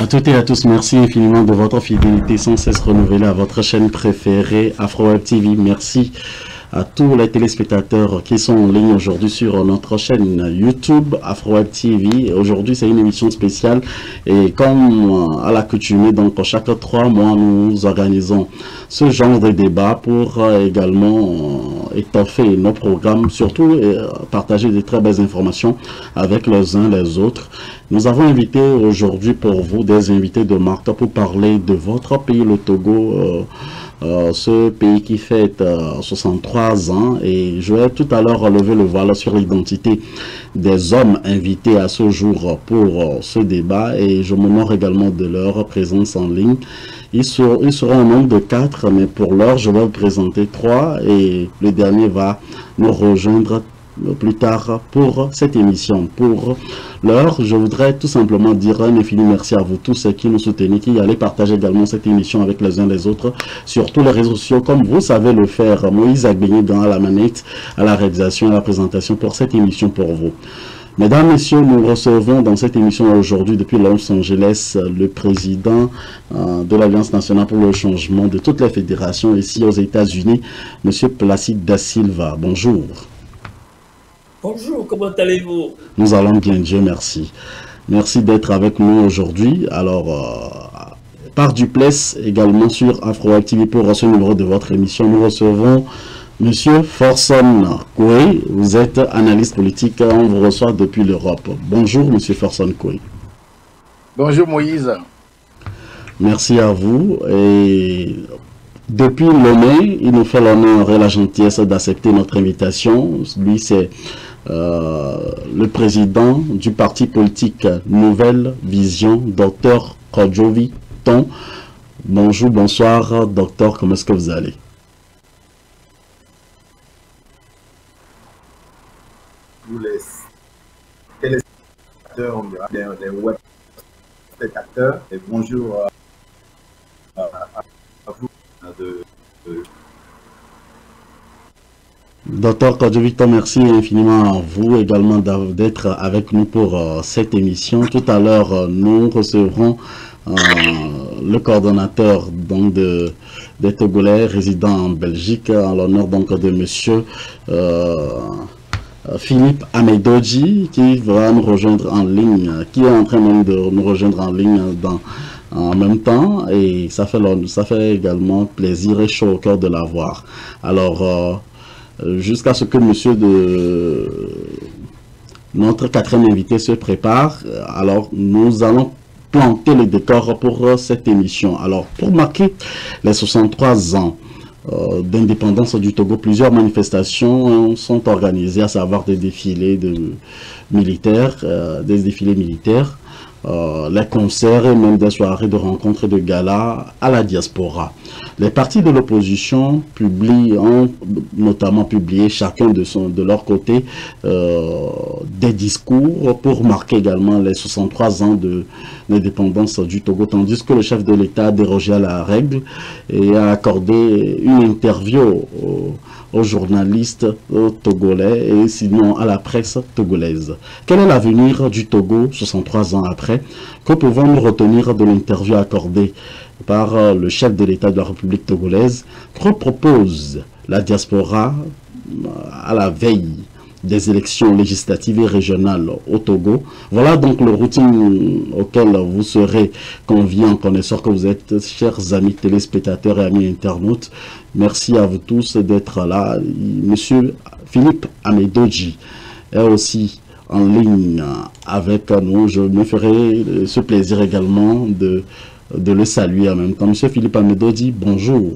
toutes et à tous, merci infiniment de votre fidélité sans cesse renouvelée à votre chaîne préférée AfroWeb TV. Merci à tous les téléspectateurs qui sont en ligne aujourd'hui sur notre chaîne YouTube AfroWeb TV. Aujourd'hui, c'est une émission spéciale et comme à l'accoutumée, donc chaque 3 mois, nous organisons ce genre de débat pour également étoffer nos programmes, surtout partager de très belles informations avec les uns les autres. Nous avons invité aujourd'hui pour vous des invités de marque pour parler de votre pays, le Togo, ce pays qui fête 63 ans, et je vais tout à l'heure relever le voile sur l'identité des hommes invités à ce jour pour ce débat, et je m'honore également de leur présence en ligne. Ils seront au nombre de 4, mais pour l'heure je vais vous présenter 3 et le dernier va nous rejoindre plus tard pour cette émission. Pour l'heure, je voudrais tout simplement dire un infini merci à vous tous qui nous soutenez, qui allez partager également cette émission avec les uns les autres sur tous les réseaux sociaux, comme vous savez le faire. Moïse Agbenye à la manette, à la réalisation et à la présentation pour cette émission pour vous. Mesdames, Messieurs, nous recevons dans cette émission aujourd'hui depuis Los Angeles le président de l'Alliance nationale pour le changement de toutes les fédérations ici aux États-Unis, M. Placide Da Silva. Bonjour. Bonjour, comment allez-vous? Nous allons bien, Dieu merci. Merci d'être avec nous aujourd'hui. Alors, par duplex également sur AfroWeb TV pour ce numéro de votre émission, nous recevons Monsieur Forson Koué. Vous êtes analyste politique, on vous reçoit depuis l'Europe. Bonjour Monsieur Forson Koué. Bonjour Moïse. Merci à vous. Et depuis Lomé, il nous fait l'honneur et la gentillesse d'accepter notre invitation. Lui, c'est le président du parti politique Nouvelle Vision, Dr Kodjovi Ton. Bonjour, bonsoir, docteur, comment est-ce que vous allez? Tous les téléspectateurs, les web spectateurs, et bonjour à vous. Docteur Kodjovi Ton, merci infiniment à vous également d'être avec nous pour cette émission. Tout à l'heure, nous recevrons le coordonnateur donc des Togolais résidant en Belgique, en l'honneur donc de monsieur Philippe Amedoji, qui va nous rejoindre en ligne, qui est en train même de nous rejoindre en ligne en même temps, et ça fait également plaisir et chaud au cœur de l'avoir. Alors, jusqu'à ce que notre 4e invité se prépare, alors nous allons planter le décor pour cette émission. Alors, pour marquer les 63 ans d'indépendance du Togo, plusieurs manifestations sont organisées, à savoir des défilés militaires, les concerts et même des soirées de rencontres et de galas à la diaspora. Les partis de l'opposition ont notamment publié chacun de leur côté des discours pour marquer également les 63 ans de l'indépendance du Togo, tandis que le chef de l'État a dérogé à la règle et a accordé une interview aux journalistes togolais et sinon à la presse togolaise. Quel est l'avenir du Togo 63 ans après? Que pouvons-nous retenir de l'interview accordée par le chef de l'État de la République togolaise? Que propose la diaspora à la veille des élections législatives et régionales au Togo? Voilà donc le routine auquel vous serez conviés en connaissant que vous êtes, chers amis téléspectateurs et amis internautes. Merci à vous tous d'être là. Monsieur Philippe Amedoji est aussi en ligne avec nous. Je me ferai ce plaisir également de le saluer en même temps. Monsieur Philippe Amedoji, bonjour.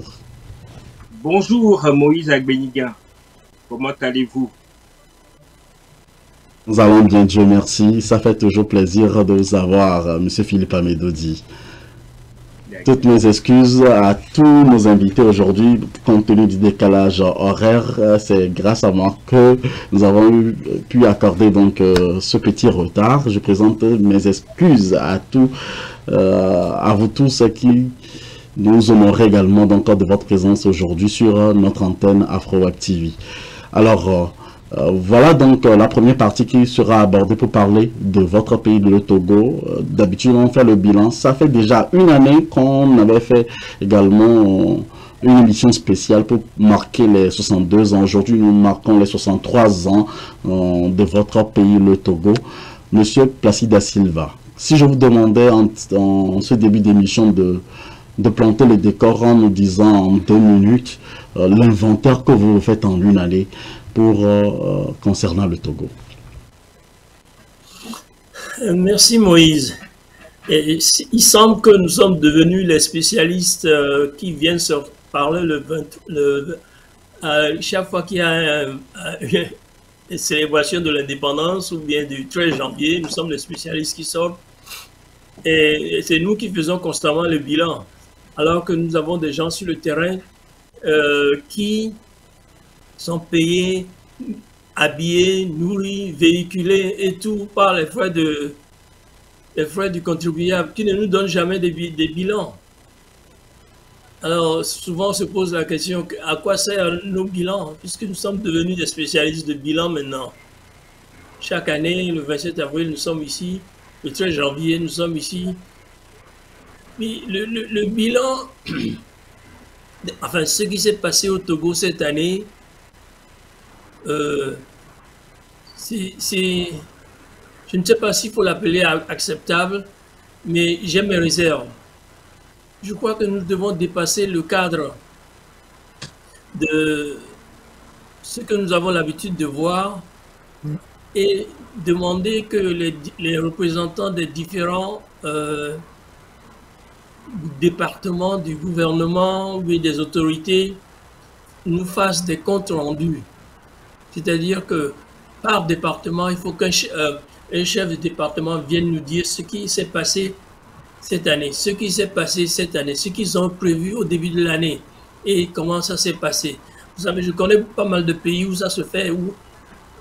Bonjour Moïse Agbenye. Comment allez-vous? Nous allons bien, Dieu merci. Ça fait toujours plaisir de vous avoir, monsieur Philippe Amedoji. Toutes mes excuses à tous nos invités aujourd'hui, compte tenu du décalage horaire. C'est grâce à moi que nous avons pu accorder donc ce petit retard. Je présente mes excuses à vous tous qui nous honorez également donc de votre présence aujourd'hui sur notre antenne AfroWeb TV. Alors, Voilà donc la première partie qui sera abordée pour parler de votre pays, le Togo. D'habitude, on fait le bilan. Ça fait déjà une année qu'on avait fait également une émission spéciale pour marquer les 62 ans. Aujourd'hui, nous marquons les 63 ans de votre pays, le Togo. Monsieur Placide da Silva, si je vous demandais en ce début d'émission de planter le décor en nous disant en 2 minutes l'inventaire que vous faites en une année pour concernant le Togo. Merci Moïse. Et il semble que nous sommes devenus les spécialistes qui viennent se parler chaque fois qu'il y a une célébration de l'indépendance ou bien du 13 janvier, nous sommes les spécialistes qui sortent et c'est nous qui faisons constamment le bilan. Alors que nous avons des gens sur le terrain qui sont payés, habillés, nourris, véhiculés et tout par les frais du contribuable qui ne nous donnent jamais des bilans. Alors souvent on se pose la question à quoi servent nos bilans puisque nous sommes devenus des spécialistes de bilan maintenant. Chaque année, le 27 avril, nous sommes ici, le 13 janvier, nous sommes ici. Mais le bilan, enfin ce qui s'est passé au Togo cette année, je ne sais pas s'il faut l'appeler acceptable, mais j'ai mes réserves. Je crois que nous devons dépasser le cadre de ce que nous avons l'habitude de voir et demander que les représentants des différents départements du gouvernement ou des autorités nous fassent des comptes rendus. C'est-à-dire que par département, il faut qu'un chef de département vienne nous dire ce qui s'est passé cette année, ce qui s'est passé cette année, ce qu'ils ont prévu au début de l'année et comment ça s'est passé. Vous savez, je connais pas mal de pays où ça se fait, où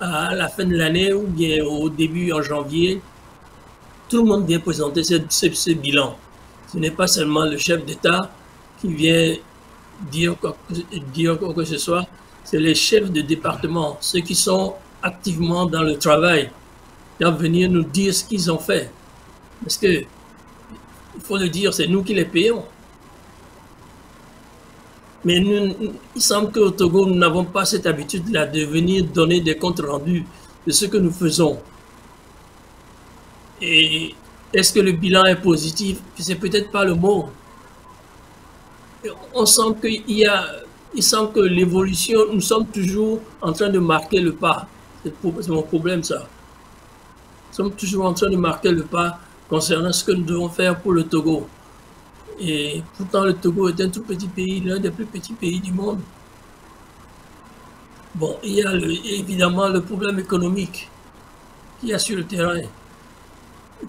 à la fin de l'année ou bien au début en janvier, tout le monde vient présenter ce bilan. Ce n'est pas seulement le chef d'État qui vient dire quoi que ce soit, c'est les chefs de département, ceux qui sont activement dans le travail, qui doivent venir nous dire ce qu'ils ont fait. Parce que, il faut le dire, c'est nous qui les payons. Mais il semble qu'au Togo, nous n'avons pas cette habitude-là de venir donner des comptes rendus de ce que nous faisons. Et est-ce que le bilan est positif? C'est peut-être pas le mot. On sent il semble que l'évolution, nous sommes toujours en train de marquer le pas. C'est mon problème, ça. Nous sommes toujours en train de marquer le pas concernant ce que nous devons faire pour le Togo. Et pourtant, le Togo est un tout petit pays, l'un des plus petits pays du monde. Bon, il y a évidemment le problème économique qu'il y a sur le terrain.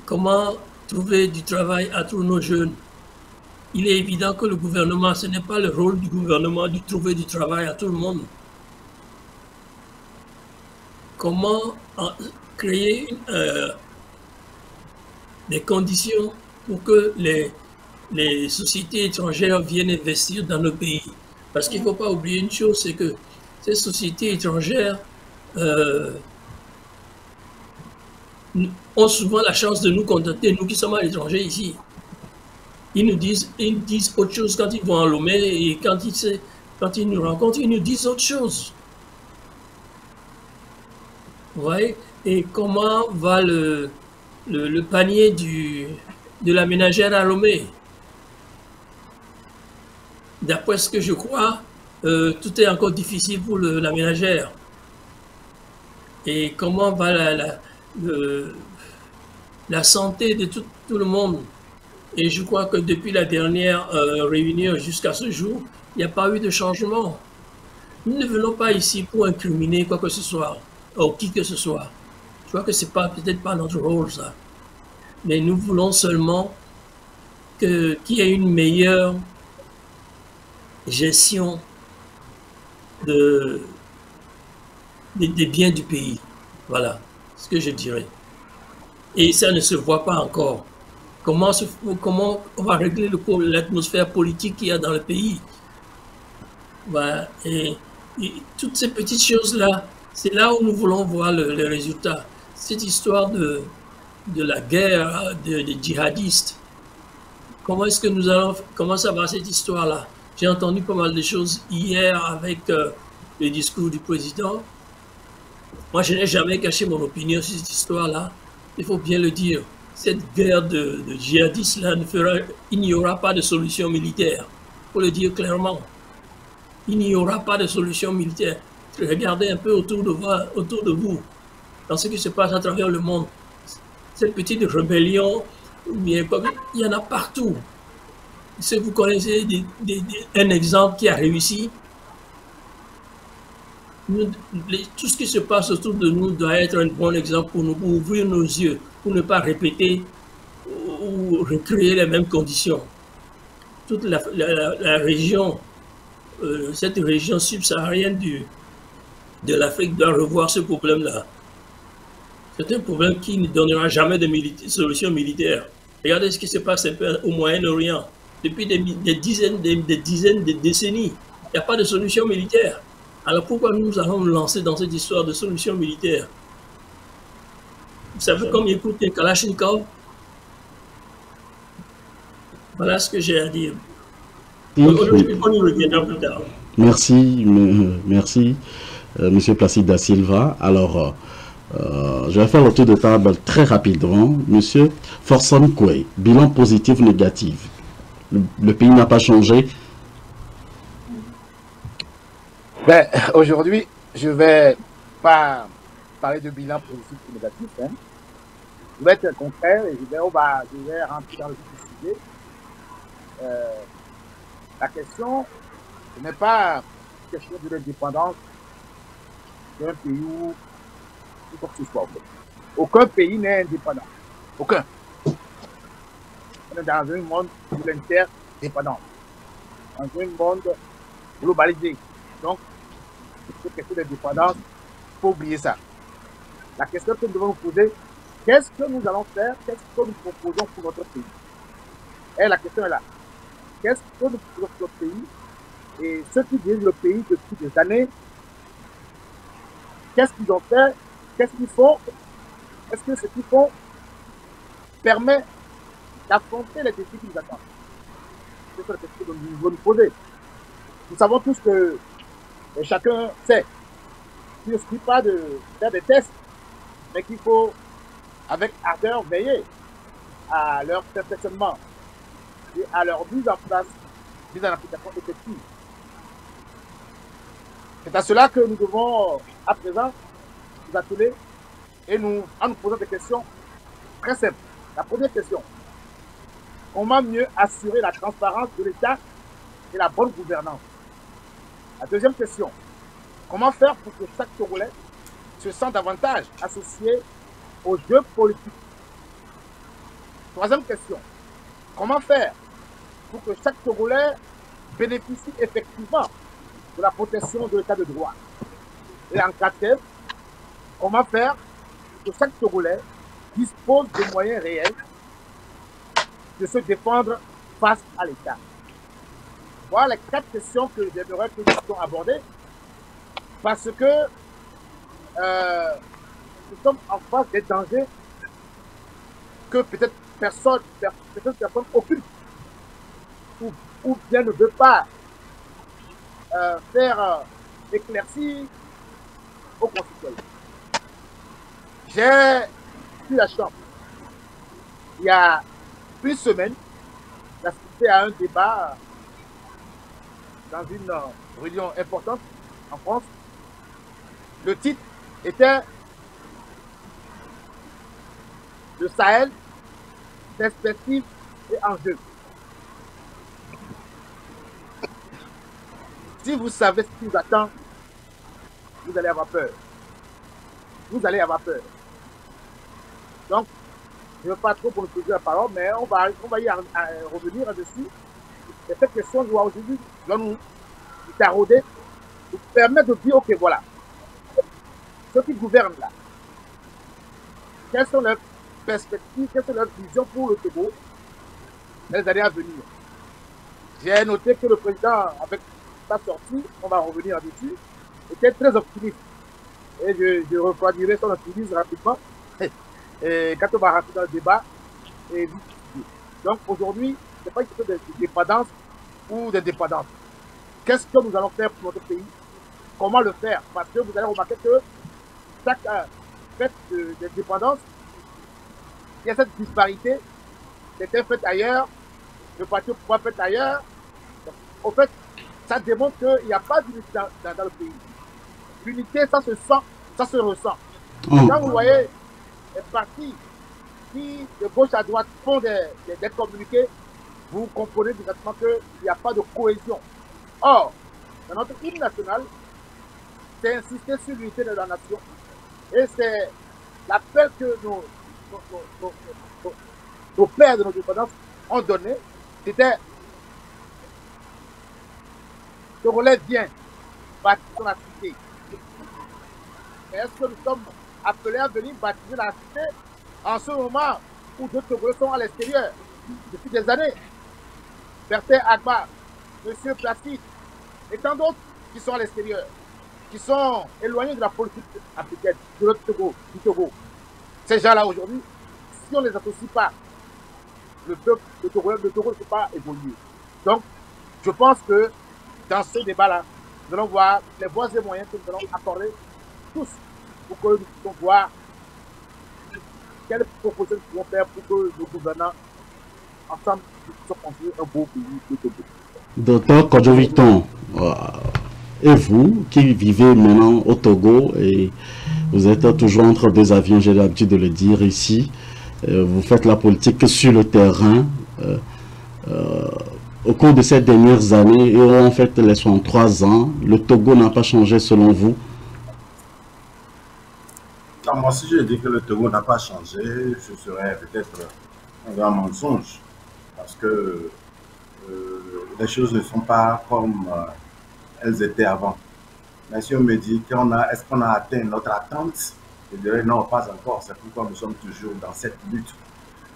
Comment trouver du travail à tous nos jeunes? Il est évident que le gouvernement, ce n'est pas le rôle du gouvernement de trouver du travail à tout le monde. Comment créer des conditions pour que les sociétés étrangères viennent investir dans nos pays? Parce qu'il ne faut pas oublier une chose, c'est que ces sociétés étrangères ont souvent la chance de nous contacter, nous qui sommes à l'étranger ici. Ils nous disent autre chose quand ils vont en Lomé et quand ils nous rencontrent, ils nous disent autre chose. Vous voyez? Et comment va le panier de la ménagère à Lomé? D'après ce que je crois, tout est encore difficile pour la ménagère. Et comment va la santé de tout le monde? Et je crois que depuis la dernière réunion jusqu'à ce jour, il n'y a pas eu de changement. Nous ne venons pas ici pour incriminer quoi que ce soit, ou qui que ce soit. Je crois que ce n'est peut-être pas notre rôle, ça. Mais nous voulons seulement qu'il y ait une meilleure gestion des biens du pays. Voilà ce que je dirais. Et ça ne se voit pas encore. Comment on va régler l'atmosphère politique qu'il y a dans le pays? Voilà. Et toutes ces petites choses-là C'est là où nous voulons voir les résultats. Cette histoire de la guerre des djihadistes, comment est-ce que nous allons, comment ça va cette histoire-là? J'ai entendu pas mal de choses hier avec le discours du président. Moi, je n'ai jamais caché mon opinion sur cette histoire-là. Il faut bien le dire. Cette guerre de djihadistes-là, il n'y aura pas de solution militaire. Il faut le dire clairement. Il n'y aura pas de solution militaire. Regardez un peu autour de vous, dans ce qui se passe à travers le monde. Cette petite rébellion, il y en a partout. Si vous connaissez un exemple qui a réussi, tout ce qui se passe autour de nous doit être un bon exemple pour nous, pour ouvrir nos yeux, pour ne pas répéter ou recréer les mêmes conditions. Toute la région, cette région subsaharienne de l'Afrique doit revoir ce problème-là. C'est un problème qui ne donnera jamais de solution militaire. Regardez ce qui se passe un peu au Moyen-Orient. Depuis des dizaines de décennies, il n'y a pas de solution militaire. Alors pourquoi nous allons nous lancer dans cette histoire de solution militaire? Vous savez combien coûte un Kalachnikov? Voilà ce que j'ai à dire. On y reviendra plus tard. Merci, merci, Monsieur Placide da Silva. Alors, je vais faire le tour de table très rapidement. Monsieur Forson Koué, bilan positif ou négatif? Le pays n'a pas changé. Ben, aujourd'hui, je ne vais pas parler de bilan positif ou négatif. Hein. Je vais être concret et je vais rentrer dans le vif du sujet. La question, ce n'est pas une question de l'indépendance d'un pays ou quoi que ce soit. Aucun pays n'est indépendant. Aucun. On est dans un monde de l'interdépendance. Dans un monde globalisé. Donc, cette question d'indépendance, il faut oublier ça. La question que nous devons nous poser, qu'est-ce que nous allons faire? Qu'est-ce que nous proposons pour notre pays? Et la question est là. Qu'est-ce que nous proposons pour notre pays? Et ceux qui dirigent le pays depuis des années, qu'est-ce qu'ils ont fait? Qu'est-ce qu'ils font? Est-ce que ce qu'ils font permet d'affronter les défis qui nous attendent? C'est la question que nous devons nous poser. Nous savons tous que chacun sait qu'il ne suffit pas de faire des tests, mais qu'il faut, avec ardeur, veiller à leur perfectionnement et à leur mise en place, mise en application effective. C'est à cela que nous devons, à présent, nous atteler et en nous posant des questions très simples. La première question, comment mieux assurer la transparence de l'État et la bonne gouvernance? La deuxième question, comment faire pour que chaque Togolais se sente davantage associé aux jeux politiques? Troisième question, comment faire pour que chaque Togolais bénéficie effectivement de la protection de l'état de droit? Et en quatrième, comment faire pour que chaque Togolais dispose de moyens réels de se défendre face à l'État? Voilà les 4 questions que j'aimerais que nous puissions aborder, parce que nous sommes en face des dangers que peut-être personne occulte ou bien ne veut pas faire éclaircir aux concitoyens. J'ai eu la chance, il y a une semaine, d'assister à un débat dans une réunion importante en France. Le titre était le Sahel, perspectives et enjeux. Si vous savez ce qui vous attend, vous allez avoir peur. Vous allez avoir peur. Donc, je ne veux pas trop pour nous poser la parole, mais on va y revenir là-dessus. Et cette question doit aujourd'hui nous tarauder, nous permettre de dire, ok, voilà, ceux qui gouvernent là, quelles sont leurs perspectives, quelles sont leurs visions pour le Togo les années à venir. J'ai noté que le président, avec sa sortie, on va revenir dessus, était très optimiste. Et je refroidirai son optimisme rapidement. Et quand on va rentrer dans le débat. Et donc aujourd'hui, ce n'est pas une question de dépendance ou de dépendance. Qu'est-ce que nous allons faire pour notre pays? Comment le faire? Parce que vous allez remarquer que chaque fête de dépendance, il y a cette disparité. C'était fait ailleurs, le parti au pouvoir fait ailleurs. Donc, en fait, ça démontre qu'il n'y a pas d'unité dans le pays. L'unité, ça se sent, ça se ressent. Quand vous voyez les partis qui, de gauche à droite, font des communiqués, vous comprenez exactement qu'il n'y a pas de cohésion. Or, dans notre hymne national, c'est insister sur l'unité de la nation. Et c'est l'appel que nos pères de nos indépendances ont donné. C'était de relève bien, bâtir la cité. Mais est-ce que nous sommes appelés à venir bâtir la cité en ce moment où d'autres Togolais sont à l'extérieur depuis des années? Bertin Agba, M. Placide et tant d'autres qui sont à l'extérieur, qui sont éloignés de la politique africaine, de l'autre Togo, du Togo. Ces gens-là aujourd'hui, si on ne les associe pas, le Togo ne peut pas évoluer. Donc, je pense que dans ce débat-là, nous allons voir les voies et moyens que nous allons accorder tous pour que nous puissions voir quelles propositions nous pouvons faire pour que nos gouvernants, ensemble, puissent construire un beau pays de Togo. Docteur Kodjo-Victon, et vous qui vivez maintenant au Togo et vous êtes toujours entre deux avions, j'ai l'habitude de le dire ici, vous faites la politique sur le terrain. Au cours de ces dernières années, et en fait les 63 ans, le Togo n'a pas changé selon vous? Non, moi, si je dis que le Togo n'a pas changé, ce serait peut-être un grand mensonge, parce que les choses ne sont pas comme elles étaient avant. Mais si on me dit est-ce qu'on a atteint notre attente, je dirais non, pas encore. C'est pourquoi nous sommes toujours dans cette lutte.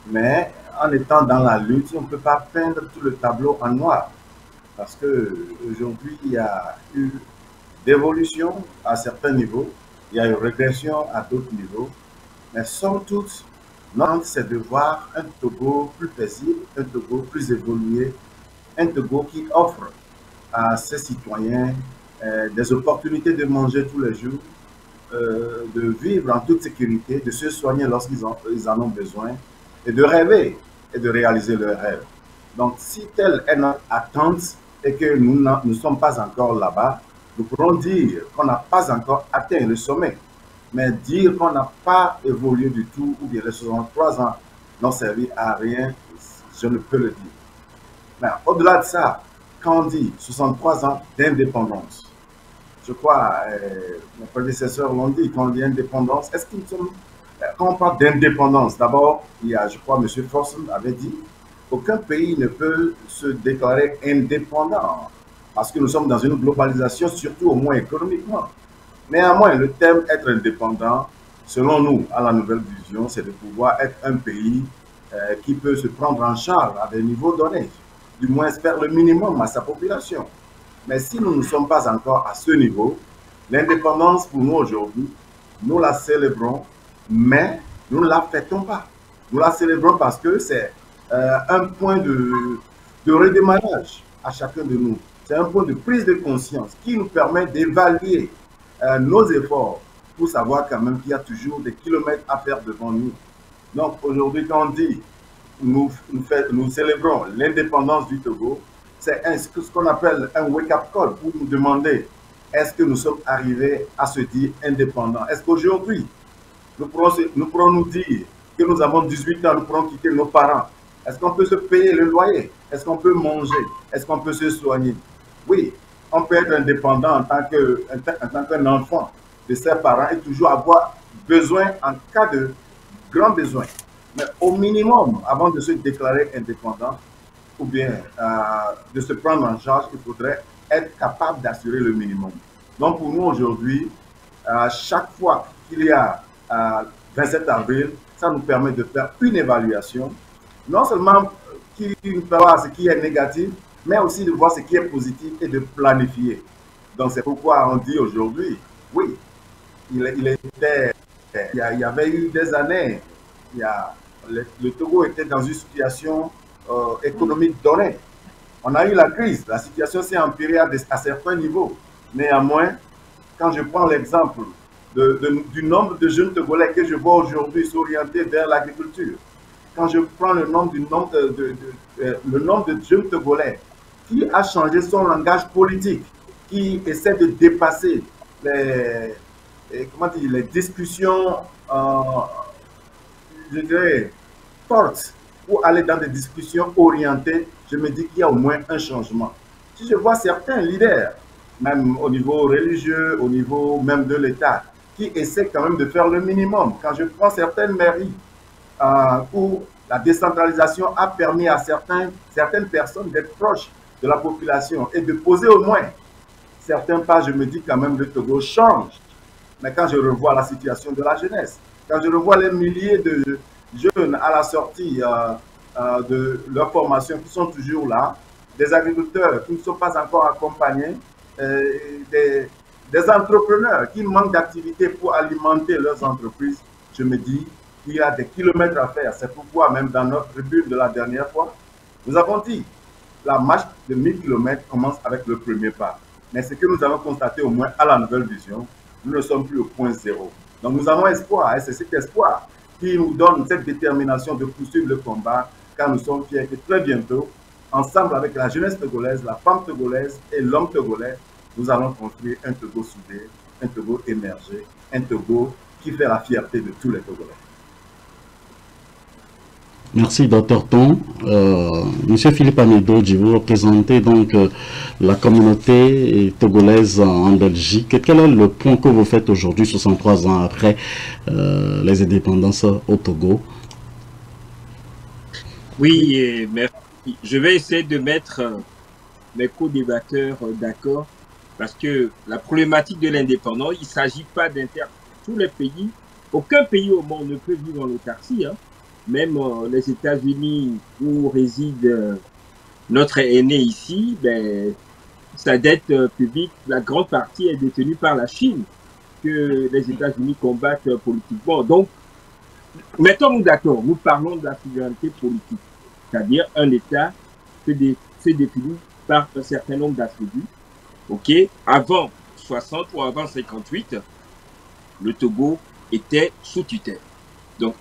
Mais en étant dans la lutte, on ne peut pas peindre tout le tableau en noir. Parce qu'aujourd'hui, il y a eu d'évolution à certains niveaux, il y a eu régression à d'autres niveaux. Mais somme toute, notre c'est de voir un Togo plus paisible, un Togo plus évolué, un Togo qui offre à ses citoyens des opportunités de manger tous les jours, de vivre en toute sécurité, de se soigner lorsqu'ils en ont besoin, et de rêver et de réaliser leurs rêves. Donc, si telle est notre attente et que nous ne sommes pas encore là-bas, nous pourrons dire qu'on n'a pas encore atteint le sommet. Mais dire qu'on n'a pas évolué du tout, ou bien les 63 ans n'ont servi à rien, je ne peux le dire. Mais au-delà de ça, quand on dit 63 ans d'indépendance, je crois, mes prédécesseurs l'ont dit, quand on dit indépendance, est-ce qu'ils sont... Quand on parle d'indépendance, d'abord, il y a, je crois, M. Forson avait dit, aucun pays ne peut se déclarer indépendant parce que nous sommes dans une globalisation, surtout au moins économiquement. Néanmoins, le thème être indépendant, selon nous, à la nouvelle vision, c'est de pouvoir être un pays qui peut se prendre en charge à des niveaux donnés, du moins faire le minimum à sa population. Mais si nous ne sommes pas encore à ce niveau, l'indépendance pour nous aujourd'hui, nous la célébrons, mais nous ne la fêtons pas. Nous la célébrons parce que c'est un point de redémarrage à chacun de nous. C'est un point de prise de conscience qui nous permet d'évaluer nos efforts pour savoir quand même qu'il y a toujours des kilomètres à faire devant nous. Donc aujourd'hui, quand on dit nous célébrons l'indépendance du Togo, c'est ce qu'on appelle un wake-up call pour nous demander est-ce que nous sommes arrivés à se dire indépendants? Est-ce qu'aujourd'hui, nous pourrons nous dire que nous avons 18 ans, nous pourrons quitter nos parents? Est-ce qu'on peut se payer le loyer? Est-ce qu'on peut manger? Est-ce qu'on peut se soigner? Oui, on peut être indépendant en tant qu'un enfant de ses parents et toujours avoir besoin en cas de grand besoin. Mais au minimum, avant de se déclarer indépendant, ou bien de se prendre en charge, il faudrait être capable d'assurer le minimum. Donc pour nous aujourd'hui, chaque fois qu'il y a 27 avril, ça nous permet de faire une évaluation, non seulement qui nous permet de voir ce qui est négatif, mais aussi de voir ce qui est positif et de planifier. Donc c'est pourquoi on dit aujourd'hui, oui, il y avait eu des années, le Togo était dans une situation économique donnée. On a eu la crise, la situation s'est empirée à certains niveaux. Néanmoins, quand je prends l'exemple du nombre de jeunes Togolais que je vois aujourd'hui s'orienter vers l'agriculture, quand je prends le nombre de jeunes Togolais qui a changé son langage politique, qui essaie de dépasser les discussions, je dirais, fortes, pour aller dans des discussions orientées, je me dis qu'il y a au moins un changement. Si je vois certains leaders, même au niveau religieux, au niveau même de l'État, qui essaient quand même de faire le minimum. Quand je prends certaines mairies où la décentralisation a permis à certaines personnes d'être proches de la population et de poser au moins certains pas, je me dis quand même le Togo change. Mais quand je revois la situation de la jeunesse, quand je revois les milliers de jeunes à la sortie de leur formation qui sont toujours là, des agriculteurs qui ne sont pas encore accompagnés, des entrepreneurs qui manquent d'activité pour alimenter leurs entreprises, je me dis qu'il y a des kilomètres à faire. C'est pourquoi même dans notre tribune de la dernière fois, nous avons dit la marche de 1000 km commence avec le premier pas. Mais ce que nous avons constaté au moins à la nouvelle vision, nous ne sommes plus au point zéro. Donc nous avons espoir, et c'est cet espoir qui nous donne cette détermination de poursuivre le combat, car nous sommes fiers que très bientôt, ensemble avec la jeunesse togolaise, la femme togolaise et l'homme togolais, nous allons construire un Togo soudé, un Togo émergé, un Togo qui fait la fierté de tous les Togolais. Merci, Dr Ton. Monsieur Philippe Amedodji, vous représentez donc la communauté togolaise en Belgique. Quel est le point que vous faites aujourd'hui, 63 ans après les indépendances au Togo? Oui, merci. Je vais essayer de mettre mes co-débatteurs d'accord, parce que la problématique de l'indépendance, il ne s'agit pas d'inter tous les pays. Aucun pays au monde ne peut vivre en autarcie, hein. Même les États-Unis, où réside notre aîné ici, ben, sa dette publique, la grande partie est détenue par la Chine, que les États-Unis combattent politiquement. Donc, mettons-nous d'accord, nous parlons de la souveraineté politique, c'est-à-dire un État se définit par un certain nombre d'attributs. Ok, avant 60 ou avant 58, le Togo était sous tutelle. Donc,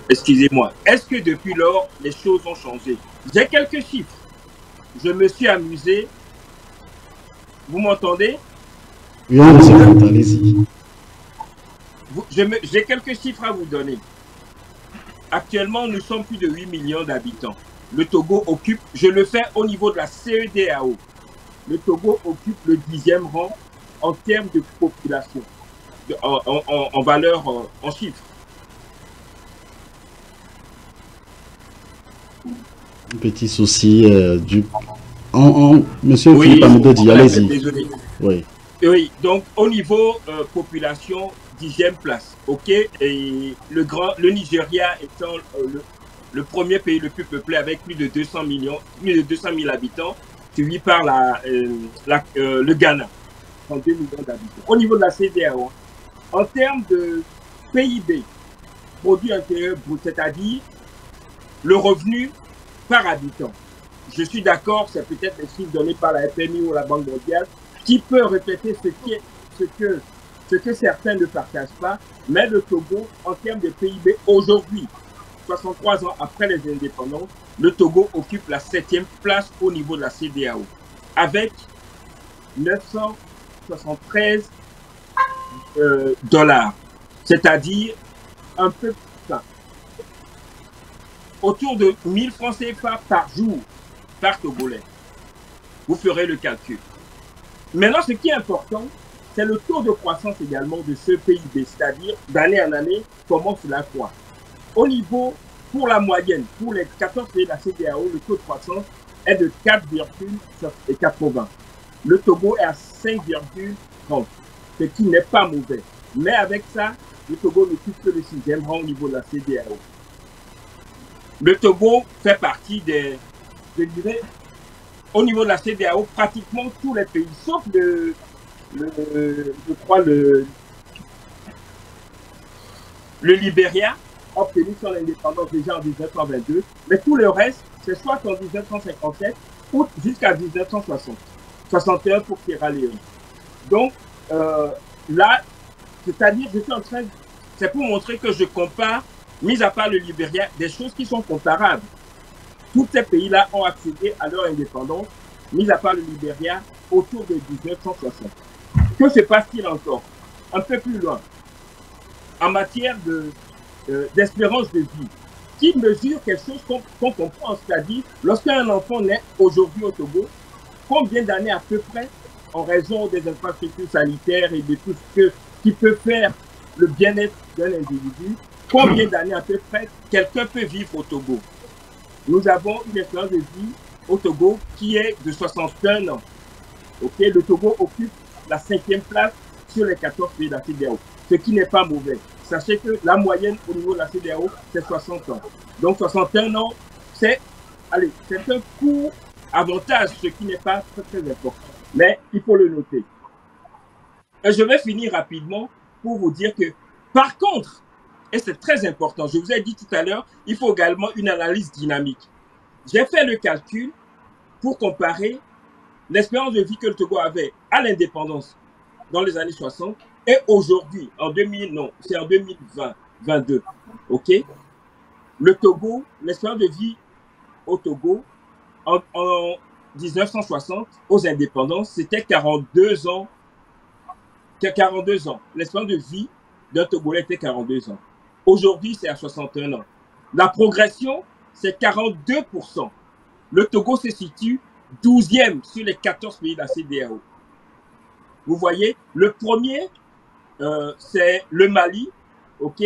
excusez-moi, est-ce que depuis lors, les choses ont changé? J'ai quelques chiffres. Je me suis amusé. Vous m'entendez? Oui, on vous écoute, allez-y. J'ai quelques chiffres à vous donner. Actuellement, nous sommes plus de 8 millions d'habitants. Le Togo occupe, je le fais au niveau de la CEDEAO, le Togo occupe le 10e rang en termes de population, en valeur, en chiffres. Petit souci Monsieur Philippe Amedodji, allez-y. Désolé. Oui. Oui, donc au niveau population, 10e place, ok. Et le Nigeria étant le premier pays le plus peuplé avec plus de 200 000 habitants, suivi par le Ghana, 32 millions d'habitants. Au niveau de la CEDEAO, en termes de PIB, produit intérieur brut, c'est-à-dire le revenu par habitant. Je suis d'accord, c'est peut-être les chiffres donnés par la FMI ou la Banque mondiale qui peut répéter ce que certains ne partagent pas, mais le Togo, en termes de PIB, aujourd'hui, 63 ans après les indépendances, le Togo occupe la 7e place au niveau de la CEDEAO, avec 973 $, c'est-à-dire un peu plus ça. Autour de 1000 francs CFA par jour, par Togolais. Vous ferez le calcul. Maintenant, ce qui est important, c'est le taux de croissance également de ce PIB, c'est-à-dire d'année en année, comment cela croît. Au niveau, pour la moyenne, pour les 14 pays de la CEDEAO, le taux de croissance est de 4,80. Le Togo est à 5,30, ce qui n'est pas mauvais. Mais avec ça, le Togo n'occupe que le 6e rang au niveau de la CEDEAO. Le Togo fait partie des, je dirais, au niveau de la CEDEAO, pratiquement tous les pays, sauf je crois le Libéria, a obtenu son indépendance déjà en 1922, mais tout le reste, c'est soit en 1957 ou jusqu'à 1960. 61 pour Sierra Leone. Donc, là, c'est-à-dire, je suis en train, c'est pour montrer que je compare, mis à part le Libéria, des choses qui sont comparables. Tous ces pays-là ont accédé à leur indépendance, mis à part le Libéria, autour de 1960. Que se passe-t-il encore? Un peu plus loin, en matière d'espérance de vie, qui mesure quelque chose qu'on comprend, c'est-à-dire, lorsqu'un enfant naît aujourd'hui au Togo, combien d'années à peu près, en raison des infrastructures sanitaires et de tout ce qui peut faire le bien-être d'un individu, combien d'années à peu près quelqu'un peut vivre au Togo? Nous avons une espérance de vie au Togo qui est de 61 ans. Okay? Le Togo occupe la 5e place sur les 14 pays de la CEDEAO, ce qui n'est pas mauvais. Sachez que la moyenne au niveau de la CEDEAO, c'est 60 ans. Donc 61 ans, c'est un court avantage, ce qui n'est pas très important. Mais il faut le noter. Et je vais finir rapidement pour vous dire que, par contre, et c'est très important, je vous ai dit tout à l'heure, il faut également une analyse dynamique. J'ai fait le calcul pour comparer l'espérance de vie que le Togo avait à l'indépendance dans les années 60 et aujourd'hui, en 2022, ok? Le Togo, l'espérance de vie au Togo, en 1960, aux indépendances, c'était 42 ans. 42 ans. L'espérance de vie d'un Togolais était 42 ans. Aujourd'hui, c'est à 61 ans. La progression, c'est 42%. Le Togo se situe 12e sur les 14 pays de la CEDEAO. Vous voyez, le premier, c'est le Mali, ok,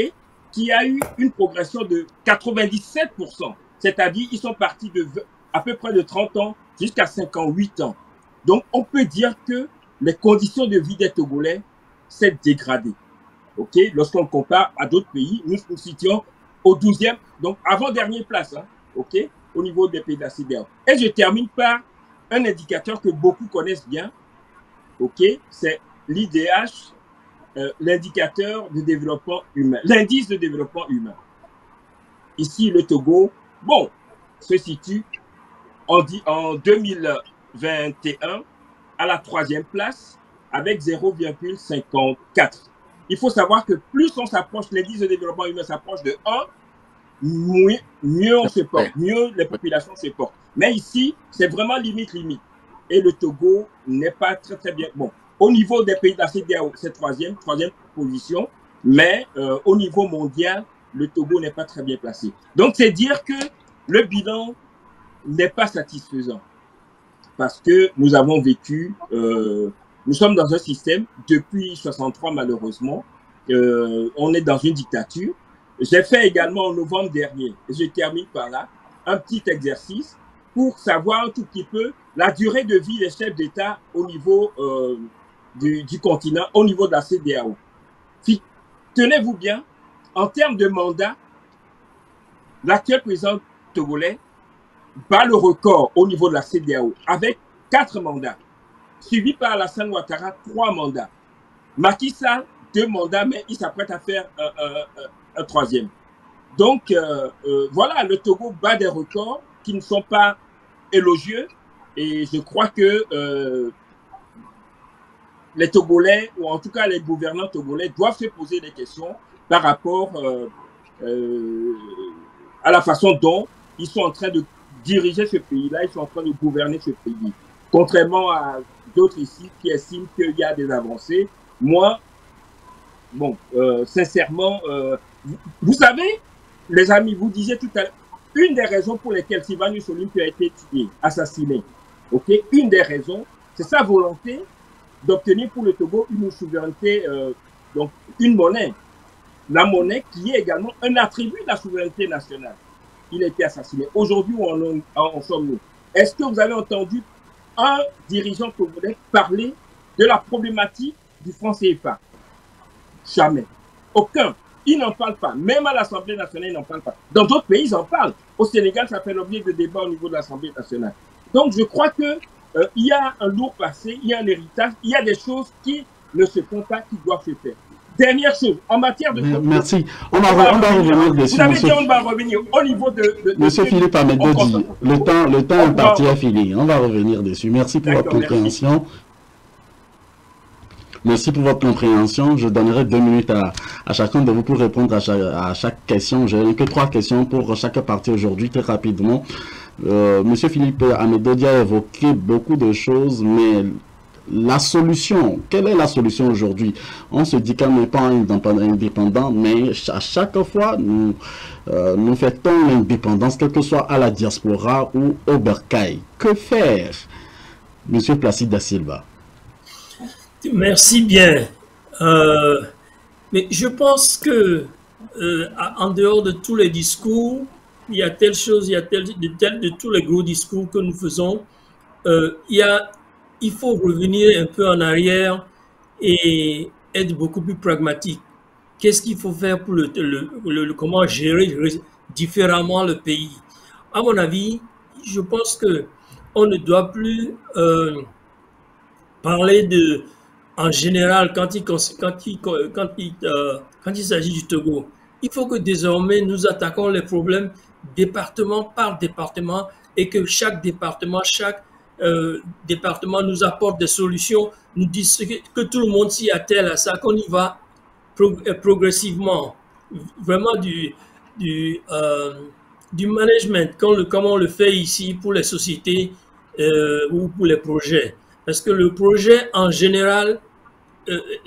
qui a eu une progression de 97%. C'est-à-dire, ils sont partis de à peu près de 30 ans jusqu'à 58 ans. Donc, on peut dire que les conditions de vie des Togolais s'est dégradées. Ok, lorsqu'on compare à d'autres pays, nous nous situons au 12e, donc avant-dernière place, hein, ok, au niveau des pays de la CEDEAO. Et je termine par un indicateur que beaucoup connaissent bien, ok, c'est l'IDH, l'indicateur de développement humain, l'indice de développement humain. Ici, le Togo, bon, se situe en 2021 à la 3e place avec 0,54. Il faut savoir que plus on s'approche, l'indice de développement humain s'approche de 1, mieux on se porte, mieux les populations se portent. Mais ici, c'est vraiment limite. Et le Togo n'est pas très bien. Bon, au niveau des pays de la CEDEAO, c'est troisième position, mais au niveau mondial, le Togo n'est pas très bien placé. Donc, c'est dire que le bilan n'est pas satisfaisant parce que nous avons vécu, nous sommes dans un système depuis 63 malheureusement, on est dans une dictature. J'ai fait également en novembre dernier, et je termine par là, un petit exercice pour savoir un tout petit peu la durée de vie des chefs d'État au niveau du continent, au niveau de la CEDEAO. Tenez-vous bien, en termes de mandat, l'actuel président togolais bat le record au niveau de la CEDEAO avec 4 mandats, suivi par Alassane Ouattara 3 mandats. Macky Sall 2 mandats, mais il s'apprête à faire un 3e. Donc, voilà, le Togo bat des records qui ne sont pas élogieux et je crois que les Togolais, ou en tout cas les gouvernants togolais, doivent se poser des questions par rapport à la façon dont ils sont en train de diriger ce pays-là, ils sont en train de gouverner ce pays. Contrairement à d'autres ici qui estiment qu'il y a des avancées, moi, bon, sincèrement, vous savez, les amis, vous disiez tout à l'heure, une des raisons pour lesquelles Sylvanus Olympe a été tué, assassiné, ok, une des raisons, c'est sa volonté d'obtenir pour le Togo une souveraineté, donc une monnaie. La monnaie qui est également un attribut de la souveraineté nationale. Il a été assassiné. Aujourd'hui, où en sommes-nous? Est-ce que vous avez entendu un dirigeant togolais parler de la problématique du franc CFA? Jamais. Aucun. Ils n'en parlent pas. Même à l'Assemblée nationale, ils n'en parlent pas. Dans d'autres pays, ils en parlent. Au Sénégal, ça fait l'objet de débats au niveau de l'Assemblée nationale. Donc, je crois que il y a un lourd passé, il y a un héritage, il y a des choses qui ne se font pas, qui doivent se faire. Dernière chose, en matière de... Merci. On va revenir dessus. Vous avez dit on va revenir au niveau de Monsieur Philippe Amedodi, le temps imparti a fini. On va revenir dessus. Merci pour votre compréhension. Merci pour votre compréhension. Je donnerai 2 minutes à chacun de vous pour répondre à chaque question. Je n'ai que 3 questions pour chaque partie aujourd'hui, très rapidement. Monsieur Philippe Amedodi a évoqué beaucoup de choses, mais la solution, quelle est la solution aujourd'hui? On se dit qu'on n'est pas indépendant, mais à chaque fois, nous fêtons l'indépendance, quelle que soit à la diaspora ou au Bercail. Que faire, Monsieur Placide da Silva? Merci bien. Mais je pense que, en dehors de tous les discours, il y a telle chose, il y a de tous les gros discours que nous faisons, il faut revenir un peu en arrière et être beaucoup plus pragmatique. Qu'est-ce qu'il faut faire pour comment gérer différemment le pays? À mon avis, je pense que on ne doit plus parler en général quand il s'agit du Togo. Il faut que désormais nous attaquons les problèmes département par département et que chaque département nous apporte des solutions, nous disent que tout le monde s'y attelle à ça, qu'on y va progressivement. Vraiment du management, comme on le fait ici pour les sociétés ou pour les projets. Parce que le projet en général,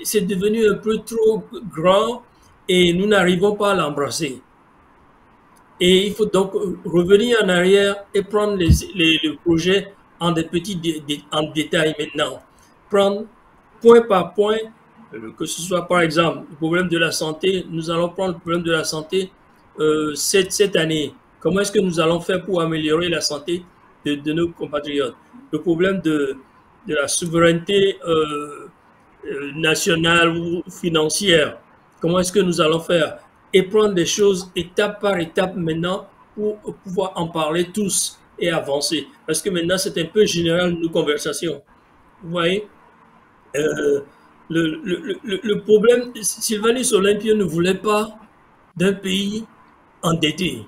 c'est devenu un peu trop grand et nous n'arrivons pas à l'embrasser. Et il faut donc revenir en arrière et prendre le projet en détail maintenant. Prendre point par point, que ce soit par exemple le problème de la santé, nous allons prendre le problème de la santé cette année. Comment est-ce que nous allons faire pour améliorer la santé de nos compatriotes? Le problème de la souveraineté nationale ou financière, comment est-ce que nous allons faire? Et prendre des choses étape par étape maintenant pour pouvoir en parler tous et avancer. Parce que maintenant, c'est un peu général nos conversations. Vous voyez, le problème, Sylvanus Olympio ne voulait pas d'un pays endetté.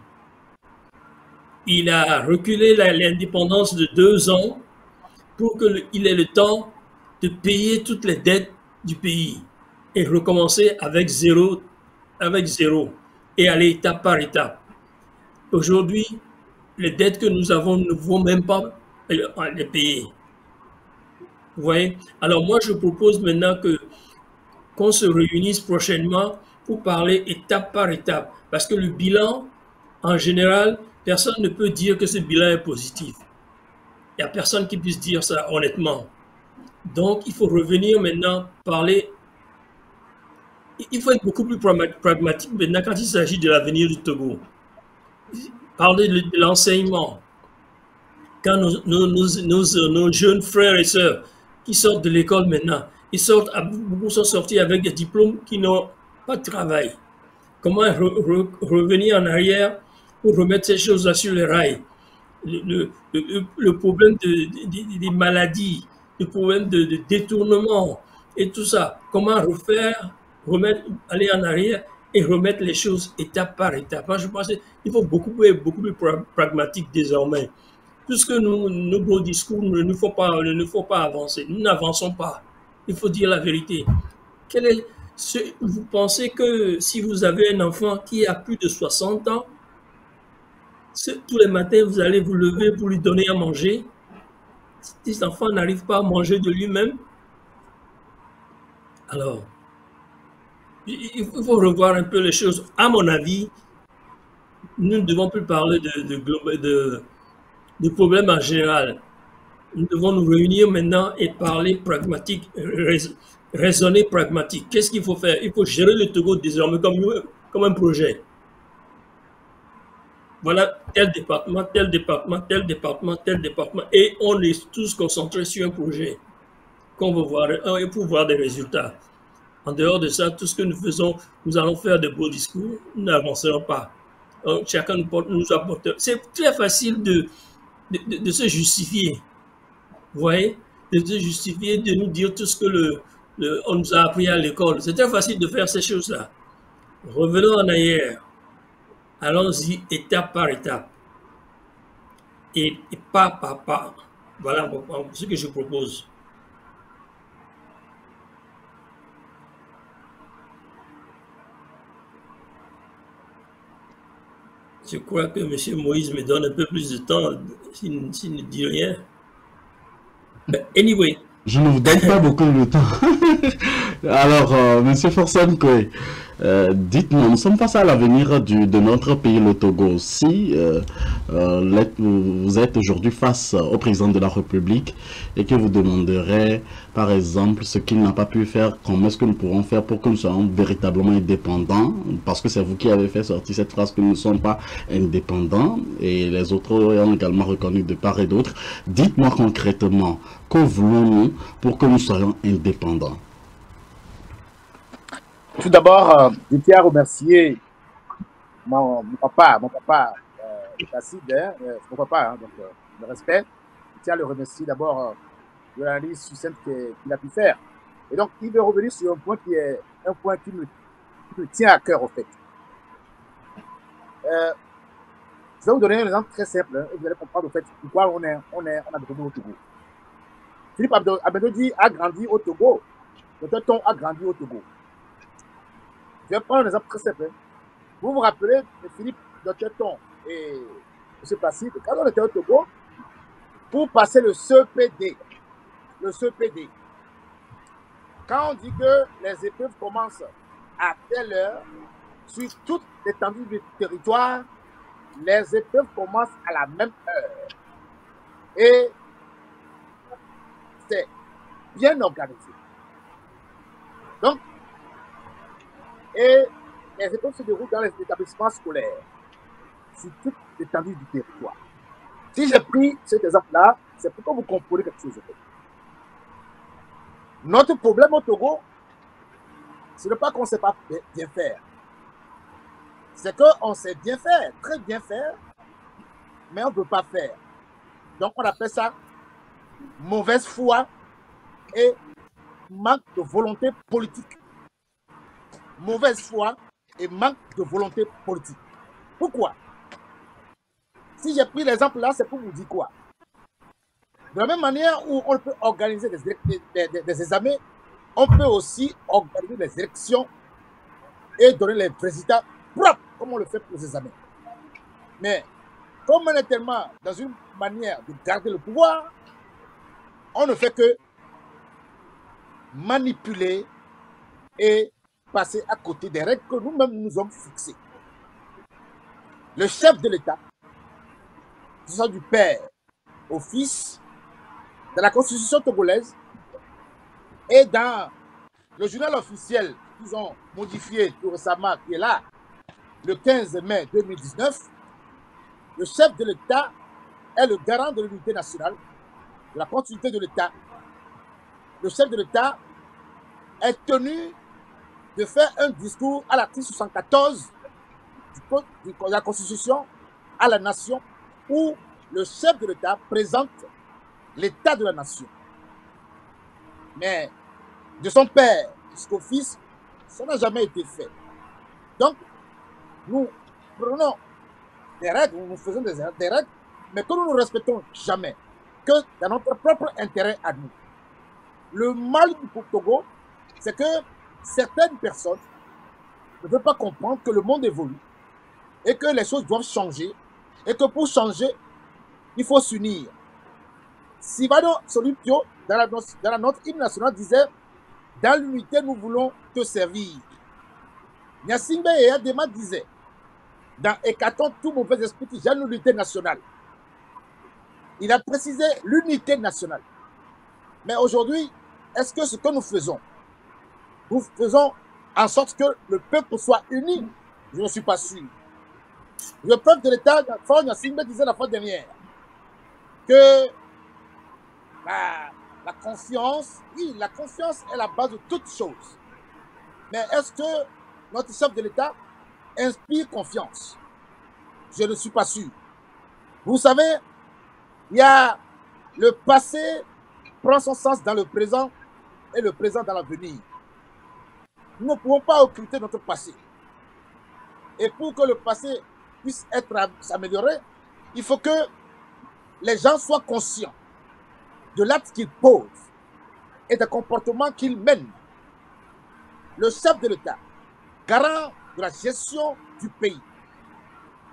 Il a reculé l'indépendance de 2 ans pour qu'il ait le temps de payer toutes les dettes du pays et recommencer avec zéro et aller étape par étape. Aujourd'hui, les dettes que nous avons ne vont même pas les payer. Vous voyez? Alors moi, je propose maintenant qu'on se réunisse prochainement pour parler étape par étape. Parce que le bilan, en général, personne ne peut dire que ce bilan est positif. Il n'y a personne qui puisse dire ça honnêtement. Donc, il faut revenir maintenant parler. Il faut être beaucoup plus pragmatique maintenant quand il s'agit de l'avenir du Togo. Parler de l'enseignement. Quand nos jeunes frères et sœurs qui sortent de l'école maintenant, beaucoup sont sortis avec des diplômes qui n'ont pas de travail. Comment revenir en arrière pour remettre ces choses-là sur les rails? Le problème des maladies, le problème de détournement et tout ça. Comment aller en arrière et remettre les choses étape par étape. Moi, je pense qu'il faut beaucoup plus pragmatique désormais. Puisque nos gros discours ne nous font pas avancer. Nous n'avançons pas. Il faut dire la vérité. Vous pensez que si vous avez un enfant qui a plus de 60 ans, tous les matins, vous allez vous lever pour lui donner à manger? Si cet enfant n'arrive pas à manger de lui-même, alors, il faut revoir un peu les choses. À mon avis, nous ne devons plus parler de problèmes en général. Nous devons nous réunir maintenant et parler pragmatique, raisonner pragmatique. Qu'est-ce qu'il faut faire? Il faut gérer le Togo désormais comme un projet. Voilà, tel département, tel département, tel département, tel département. Et on est tous concentrés sur un projet qu'on veut voir et pour voir des résultats. En dehors de ça, tout ce que nous faisons, nous allons faire de beaux discours, nous n'avancerons pas. Chacun nous apporte. C'est très facile de de se justifier. Vous voyez? De se justifier, de nous dire tout ce que on nous a appris à l'école. C'est très facile de faire ces choses-là. Revenons en arrière. Allons-y étape par étape. Et pas par pas. Voilà ce que je propose. Je crois que M. Moïse me donne un peu plus de temps s'il ne dit rien. But anyway. Je ne vous donne pas beaucoup de temps. Alors, M. Forsan Koé, dites-nous, nous sommes face à l'avenir de notre pays, le Togo. Si vous êtes aujourd'hui face au président de la République et que vous demanderez, par exemple, ce qu'il n'a pas pu faire, comment est-ce que nous pourrons faire pour que nous soyons véritablement indépendants, parce que c'est vous qui avez fait sortir cette phrase que nous ne sommes pas indépendants, et les autres ont également reconnu de part et d'autre. Dites-moi concrètement, que voulons-nous pour que nous soyons indépendants? Tout d'abord, je tiens à remercier mon papa Placide, mon papa, hein, donc le respect. Je tiens à le remercier d'abord de l'analyse succincte qu'il a pu faire. Et donc, il veut revenir sur un point qui est un point qui me tient à cœur, en fait. Je vais vous donner un exemple très simple, hein, et vous allez comprendre, en fait, pourquoi on a grandi au Togo. Philippe Abedodi a grandi au Togo. Dr Ton a grandi au Togo. Je vais prendre un exemple très simple. Vous vous rappelez de Philippe, Dr Ton et M. Placide, quand on était au Togo, pour passer le CPD, quand on dit que les épreuves commencent à telle heure, sur toute l'étendue du territoire, les épreuves commencent à la même heure. Et c'est bien organisé. Donc, et les épreuves se déroulent dans les établissements scolaires, sur toute l'étendue du territoire. Si j'ai pris cet exemple-là, c'est pour que vous compreniez quelque chose. Notre problème au Togo, ce n'est pas qu'on ne sait pas bien faire. C'est qu'on sait bien faire, très bien faire, mais on ne peut pas faire. Donc, on appelle ça mauvaise foi et manque de volonté politique. Mauvaise foi et manque de volonté politique. Pourquoi? Si j'ai pris l'exemple là, c'est pour vous dire quoi? De la même manière où on peut organiser des examens, on peut aussi organiser des élections et donner les résultats propres, comme on le fait pour les examens. Mais comme on est tellement dans une manière de garder le pouvoir, on ne fait que manipuler et passer à côté des règles que nous-mêmes nous avons fixées. Le chef de l'État, que ce soit du père au fils, dans la constitution togolaise et dans le journal officiel qu'ils ont modifié tout récemment, qui est là, le 15 mai 2019, le chef de l'État est le garant de l'unité nationale, de la continuité de l'État. Le chef de l'État est tenu de faire un discours à l'article 74 de la Constitution à la nation, où le chef de l'État présente l'état de la nation. Mais de son père jusqu'au fils, ça n'a jamais été fait. Donc, nous prenons des règles, nous faisons des règles, mais que nous ne respectons jamais, que dans notre propre intérêt à nous. Le mal du Togo, c'est que certaines personnes ne veulent pas comprendre que le monde évolue et que les choses doivent changer et que pour changer, il faut s'unir. Sivano Solupio, dans notre hymne national, disait « Dans l'unité, nous voulons te servir ». Nyasingbe et Adema disait « Dans Hécaton, tout mauvais esprit, j'ai l'unité nationale ». Il a précisé l'unité nationale. Mais aujourd'hui, est-ce que ce que nous faisons en sorte que le peuple soit uni? Je ne suis pas sûr. Le peuple de l'État, Fort Nyasingbe disait la fois dernière que la confiance, oui, la confiance est la base de toute chose. Mais est-ce que notre chef de l'État inspire confiance? Je ne suis pas sûr. Vous savez, Il y a le passé prend son sens dans le présent et le présent dans l'avenir. Nous ne pouvons pas occulter notre passé. Et pour que le passé puisse s'améliorer, il faut que les gens soient conscients de l'acte qu'ils posent et des comportements qu'ils mènent. Le chef de l'État, garant de la gestion du pays,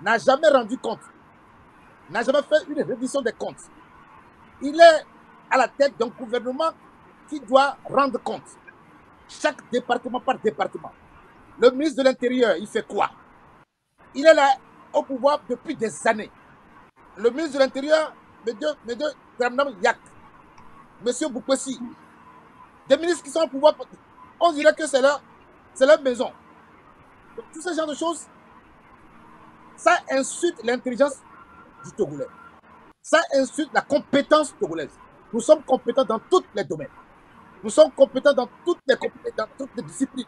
n'a jamais rendu compte, n'a jamais fait une reddition des comptes. Il est à la tête d'un gouvernement qui doit rendre compte, chaque département par département. Le ministre de l'Intérieur, il fait quoi? Il est là au pouvoir depuis des années. Le ministre de l'Intérieur, M. Yak, M. Boukwesi, des ministres qui sont au pouvoir, on dirait que c'est leur maison. Donc, tout ce genre de choses, ça insulte l'intelligence du Togolais. Ça insulte la compétence togolaise. Nous sommes compétents dans tous les domaines. Nous sommes compétents dans toutes les disciplines.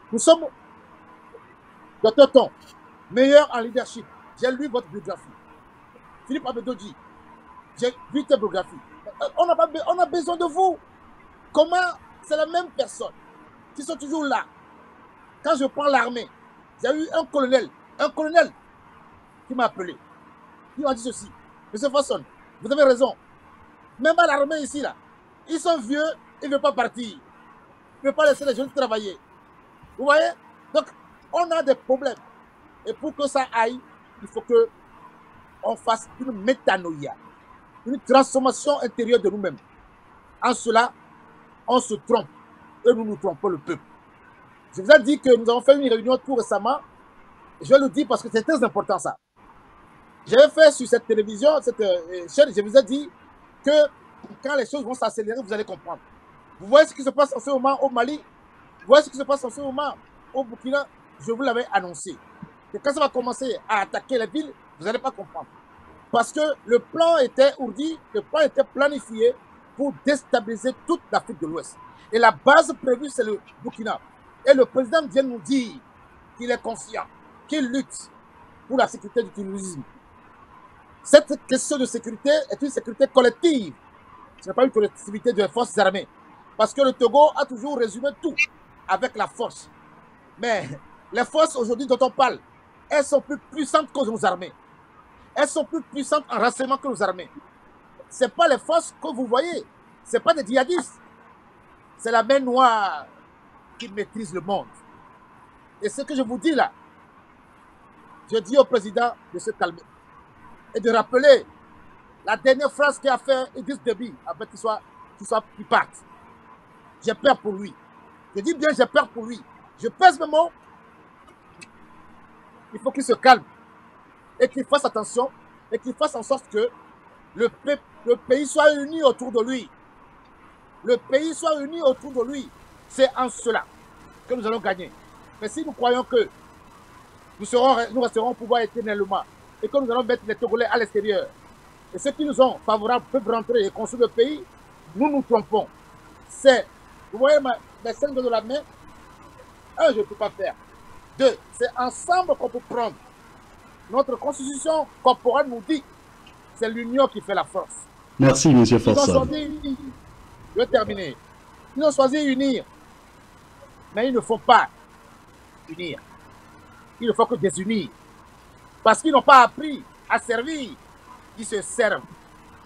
Nous sommes, Dr. Ton, meilleur en leadership. J'ai lu votre biographie. Philippe Abedodji, j'ai vu ta biographie. On a besoin de vous. Comment c'est la même personne qui sont toujours là. Quand je prends l'armée, j'ai eu un colonel qui m'a appelé. Il m'a dit ceci. Monsieur Fasson, vous avez raison. Même à l'armée ici, là, ils sont vieux, ils ne veulent pas partir. Ils ne veulent pas laisser les jeunes travailler. Vous voyez? Donc, on a des problèmes. Et pour que ça aille, il faut qu'on fasse une métanoïa, une transformation intérieure de nous-mêmes. En cela, on se trompe et nous nous trompons le peuple. Je vous ai dit que nous avons fait une réunion tout récemment. Je le dis parce que c'est très important ça. J'avais fait sur cette télévision, cette chaîne, je vous ai dit que quand les choses vont s'accélérer, vous allez comprendre. Vous voyez ce qui se passe en ce moment au Mali, vous voyez ce qui se passe en ce moment au Burkina, je vous l'avais annoncé. Que quand ça va commencer à attaquer les villes, vous n'allez pas comprendre. Parce que le plan était ourdi, le plan était planifié pour déstabiliser toute l'Afrique de l'Ouest. Et la base prévue, c'est le Burkina. Et le président vient nous dire qu'il est confiant, qu'il lutte pour la sécurité du terrorisme. Cette question de sécurité est une sécurité collective. Ce n'est pas une collectivité des forces armées. Parce que le Togo a toujours résumé tout avec la force. Mais les forces aujourd'hui dont on parle, elles sont plus puissantes que nos armées. Elles sont plus puissantes en renseignement que nos armées. Ce n'est pas les forces que vous voyez. Ce n'est pas des djihadistes. C'est la main noire qui maîtrise le monde. Et ce que je vous dis là, je dis au président de se calmer et de rappeler la dernière phrase qu'il a fait Idriss Déby avant qu'il parte. J'ai peur pour lui. Je dis bien j'ai peur pour lui. Je pèse mes mots. Il faut qu'il se calme et qu'il fasse attention et qu'il fasse en sorte que le pays soit uni autour de lui. Le pays soit uni autour de lui. C'est en cela que nous allons gagner. Mais si nous croyons que nous resterons au pouvoir éternellement et que nous allons mettre les Togolais à l'extérieur, et ceux qui nous sont favorables peuvent rentrer et construire le pays, nous nous trompons. Vous voyez les 5 de la main, un, je ne peux pas faire. 2, c'est ensemble qu'on peut prendre. Notre constitution corporelle nous dit c'est l'union qui fait la force. Merci, M. Forson. Je vais terminer. Ils ont choisi unir, mais ils ne font pas unir. Il ne faut que désunir. Parce qu'ils n'ont pas appris à servir. Ils se servent.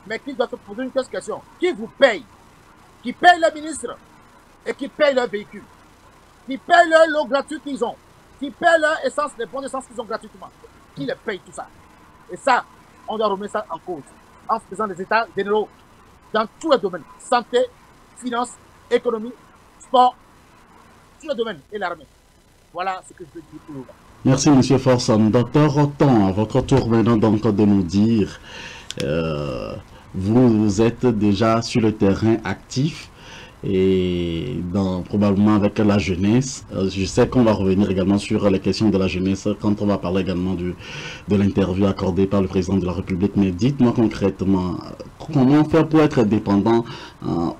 Mais qu'ils doivent se poser une question. Qui vous paye? Qui paye les ministres et qui paye leurs véhicules? Qui paye leur l'eau gratuite qu'ils ont? Qui paye leur essence, les bons d'essence qu'ils ont gratuitement? Qui les paye tout ça? Et ça, on doit remettre ça en cause. En faisant des états généraux dans tous les domaines. Santé, finance, économie, sport, tous les domaines et l'armée. Voilà ce que je peux dire pour vous. Merci, M. Forson. Docteur Ton, à votre tour maintenant donc de nous dire, vous êtes déjà sur le terrain actif et probablement avec la jeunesse. Je sais qu'on va revenir également sur les questions de la jeunesse quand on va parler également de l'interview accordée par le président de la République. Mais dites-moi concrètement, comment faire pour être indépendant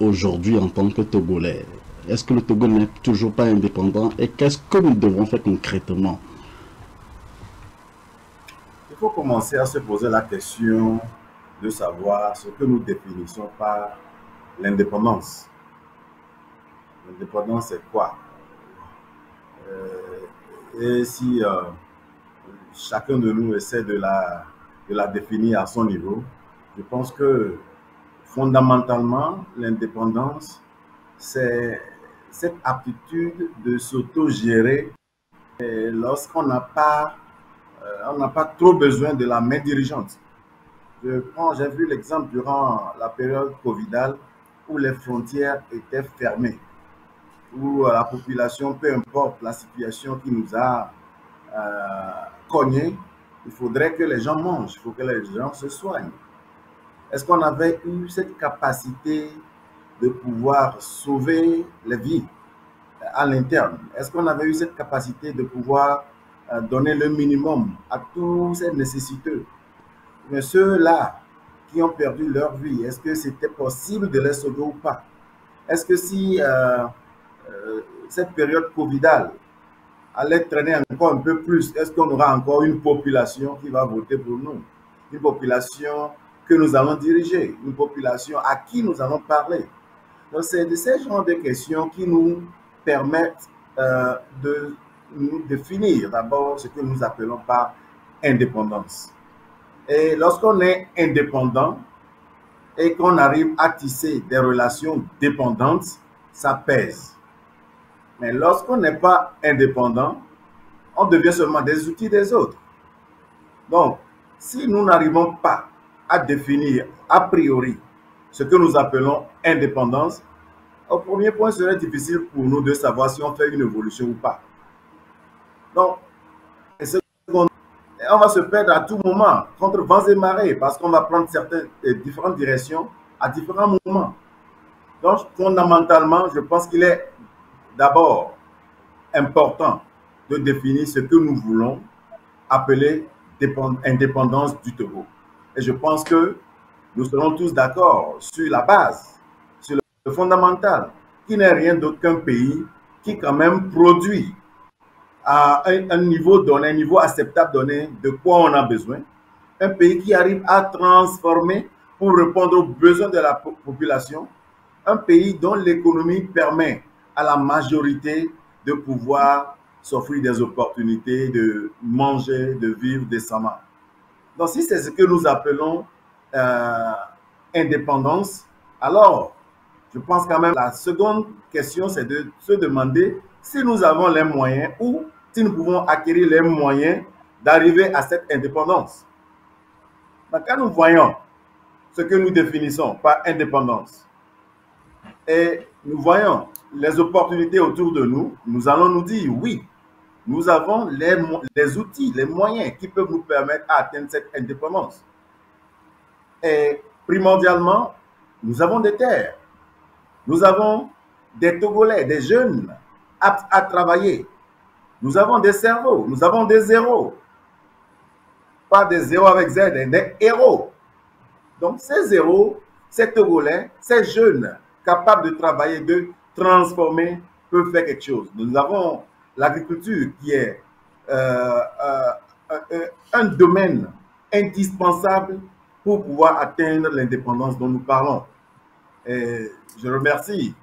aujourd'hui en tant que Togolais? Est-ce que le Togo n'est toujours pas indépendant et qu'est-ce que nous devons faire concrètement? Il faut commencer à se poser la question de savoir ce que nous définissons par l'indépendance. L'indépendance, c'est quoi? Et si chacun de nous essaie de la définir à son niveau, je pense que fondamentalement, l'indépendance, c'est cette aptitude de s'auto-gérer lorsqu'on n'a pas trop besoin de la main dirigeante. J'ai vu l'exemple durant la période covidale où les frontières étaient fermées, où la population, peu importe la situation qui nous a cogné, il faudrait que les gens mangent, il faut que les gens se soignent. Est-ce qu'on avait eu cette capacité de pouvoir sauver les vies à l'interne? Est-ce qu'on avait eu cette capacité de pouvoir donner le minimum à tous ces nécessiteux? Mais ceux-là qui ont perdu leur vie, est-ce que c'était possible de les sauver ou pas? Est-ce que si cette période covidale allait traîner encore un peu plus, est-ce qu'on aura encore une population qui va voter pour nous? Une population que nous allons diriger, une population à qui nous allons parler. Donc, c'est de ces genres de questions qui nous permettent de nous définir d'abord ce que nous appelons par indépendance. Et lorsqu'on est indépendant et qu'on arrive à tisser des relations dépendantes, ça pèse. Mais lorsqu'on n'est pas indépendant, on devient seulement des outils des autres. Donc, si nous n'arrivons pas à définir a priori ce que nous appelons indépendance, au premier point, ce serait difficile pour nous de savoir si on fait une évolution ou pas. Donc, on va se perdre à tout moment contre vents et marées parce qu'on va prendre différentes directions à différents moments. Donc, fondamentalement, je pense qu'il est d'abord important de définir ce que nous voulons appeler indépendance du Togo. Et je pense que nous serons tous d'accord sur la base, sur le fondamental, qui n'est rien d'autre qu'un pays qui quand même produit à un niveau donné, un niveau acceptable donné de quoi on a besoin. Un pays qui arrive à transformer pour répondre aux besoins de la population. Un pays dont l'économie permet à la majorité de pouvoir s'offrir des opportunités, de manger, de vivre décemment. Donc, si c'est ce que nous appelons indépendance, alors je pense quand même la seconde question, c'est de se demander si nous avons les moyens ou si nous pouvons acquérir les moyens d'arriver à cette indépendance. Donc, quand nous voyons ce que nous définissons par indépendance et nous voyons les opportunités autour de nous, nous allons nous dire oui, nous avons les outils, les moyens qui peuvent nous permettre d'atteindre cette indépendance. Et primordialement, nous avons des terres, nous avons des Togolais, des jeunes aptes à travailler, nous avons des cerveaux, nous avons des héros, pas des zéros avec Z, des héros. Donc ces héros, ces Togolais, ces jeunes capables de travailler, de transformer, peuvent faire quelque chose. Nous avons l'agriculture qui est un domaine indispensable pour pouvoir atteindre l'indépendance dont nous parlons. Et je remercie,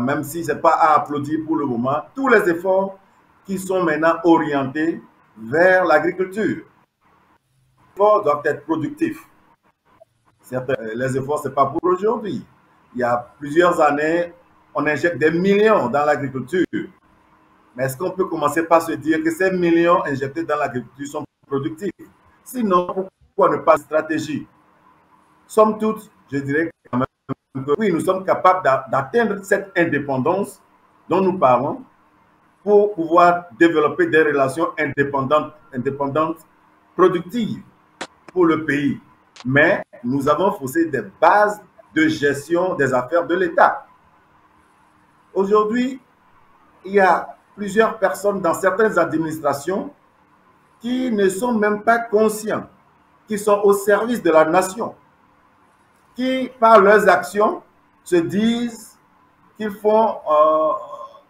même si ce n'est pas à applaudir pour le moment, tous les efforts qui sont maintenant orientés vers l'agriculture. Les efforts doivent être productifs. Les efforts, ce n'est pas pour aujourd'hui. Il y a plusieurs années, on injecte des millions dans l'agriculture. Mais est-ce qu'on peut commencer par se dire que ces millions injectés dans l'agriculture sont productifs? Sinon, pourquoi ne pas de stratégie? Somme toute, je dirais quand même que oui, nous sommes capables d'atteindre cette indépendance dont nous parlons pour pouvoir développer des relations indépendantes, productives pour le pays. Mais nous avons faussé des bases de gestion des affaires de l'État. Aujourd'hui, il y a plusieurs personnes dans certaines administrations qui ne sont même pas conscients, qui sont au service de la nation, qui, par leurs actions, se disent qu'ils font,